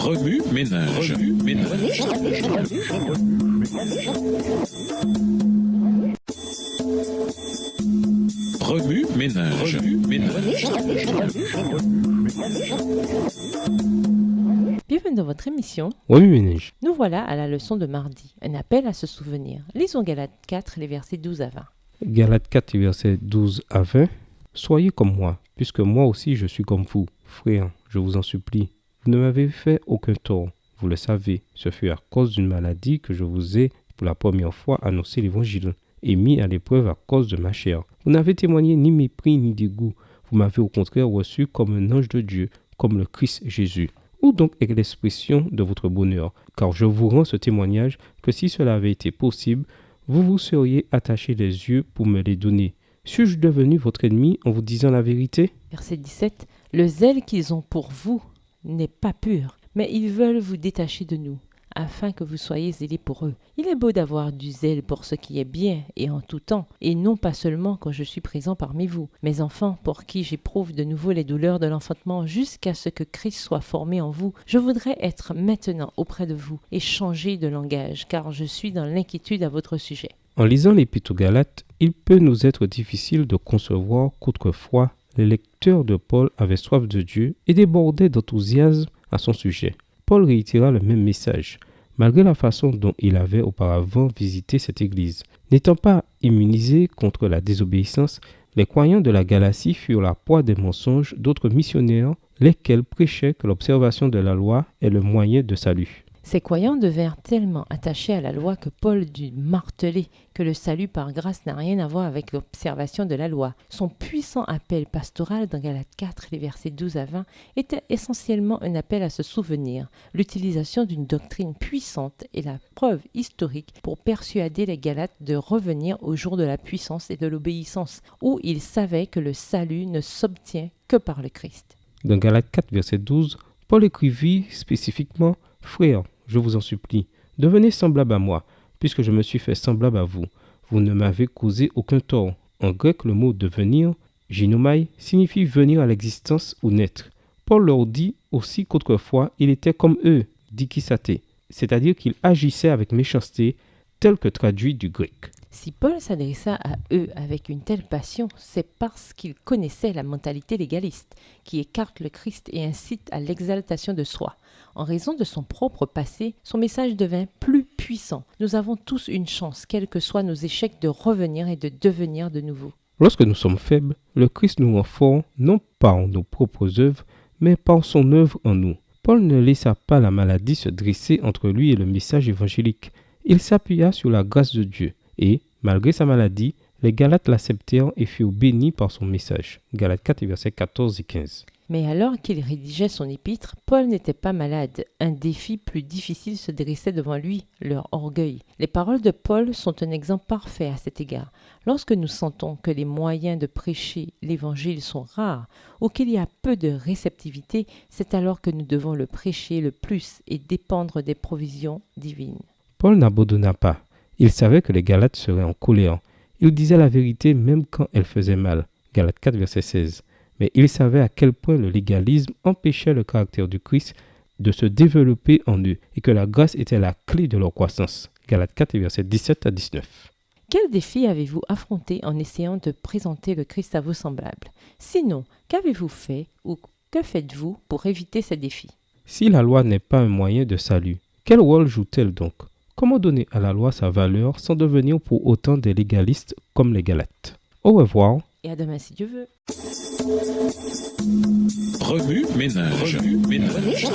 Remue ménage. Remue ménage. Bienvenue dans votre émission. Remue ménage. Nous voilà à la leçon de mardi, un appel à se souvenir. Lisons Galates 4, les versets 12 à 20. Galates 4, versets 12 à 20. Soyez comme moi, puisque moi aussi je suis comme vous. Frères, je vous en supplie, vous ne m'avez fait aucun tort. Vous le savez, ce fut à cause d'une maladie que je vous ai pour la première fois annoncé l'évangile et mis à l'épreuve à cause de ma chair. Vous n'avez témoigné ni mépris ni dégoût. Vous m'avez au contraire reçu comme un ange de Dieu, comme le Christ Jésus. Où donc est l'expression de votre bonheur? Car je vous rends ce témoignage que si cela avait été possible, vous vous seriez attaché les yeux pour me les donner. Suis-je devenu votre ennemi en vous disant la vérité? Verset 17. Le zèle qu'ils ont pour vous n'est pas pur, mais ils veulent vous détacher de nous, afin que vous soyez zélés pour eux. Il est beau d'avoir du zèle pour ce qui est bien et en tout temps, et non pas seulement quand je suis présent parmi vous. Mes enfants, pour qui j'éprouve de nouveau les douleurs de l'enfantement jusqu'à ce que Christ soit formé en vous, je voudrais être maintenant auprès de vous et changer de langage, car je suis dans l'inquiétude à votre sujet. En lisant l'Épître aux Galates, il peut nous être difficile de concevoir qu'autrefois, les lecteurs de Paul avaient soif de Dieu et débordaient d'enthousiasme à son sujet. Paul réitéra le même message, malgré la façon dont il avait auparavant visité cette église. N'étant pas immunisés contre la désobéissance, les croyants de la Galatie furent la proie des mensonges d'autres missionnaires, lesquels prêchaient que l'observation de la loi est le moyen de salut. Ces croyants devinrent tellement attachés à la loi que Paul dut marteler que le salut par grâce n'a rien à voir avec l'observation de la loi. Son puissant appel pastoral dans Galates 4, les versets 12 à 20, était essentiellement un appel à se souvenir, l'utilisation d'une doctrine puissante et la preuve historique pour persuader les Galates de revenir au jour de la puissance et de l'obéissance, où ils savaient que le salut ne s'obtient que par le Christ. Dans Galates 4, verset 12, Paul écrivit spécifiquement « Frères, je vous en supplie, devenez semblables à moi, puisque je me suis fait semblable à vous. Vous ne m'avez causé aucun tort. » En grec, le mot « devenir » ginomai signifie venir à l'existence ou naître. Paul leur dit aussi qu'autrefois, il était comme eux, dikisate, c'est-à-dire qu'il agissait avec méchanceté, tel que traduit du grec. Si Paul s'adressa à eux avec une telle passion, c'est parce qu'il connaissait la mentalité légaliste, qui écarte le Christ et incite à l'exaltation de soi. En raison de son propre passé, son message devint plus puissant. Nous avons tous une chance, quels que soient nos échecs, de revenir et de devenir de nouveau. Lorsque nous sommes faibles, le Christ nous rend forts, non par nos propres œuvres, mais par son œuvre en nous. Paul ne laissa pas la maladie se dresser entre lui et le message évangélique. Il s'appuya sur la grâce de Dieu et, malgré sa maladie, les Galates l'acceptèrent et furent bénis par son message. Galates 4, versets 14 et 15. Mais alors qu'il rédigeait son épître, Paul n'était pas malade. Un défi plus difficile se dressait devant lui, leur orgueil. Les paroles de Paul sont un exemple parfait à cet égard. Lorsque nous sentons que les moyens de prêcher l'évangile sont rares ou qu'il y a peu de réceptivité, c'est alors que nous devons le prêcher le plus et dépendre des provisions divines. Paul n'abandonna pas. Il savait que les Galates seraient en colère. Il disait la vérité même quand elle faisait mal. Galates 4, verset 16. Mais il savait à quel point le légalisme empêchait le caractère du Christ de se développer en eux et que la grâce était la clé de leur croissance. Galates 4, versets 17 à 19. Quel défi avez-vous affronté en essayant de présenter le Christ à vos semblables? Sinon, qu'avez-vous fait ou que faites-vous pour éviter ces défis? Si la loi n'est pas un moyen de salut, quel rôle joue-t-elle donc? Comment donner à la loi sa valeur sans devenir pour autant des légalistes comme les Galates? Au revoir. Et à demain si Dieu veut. Remue ménage. Remue ménage.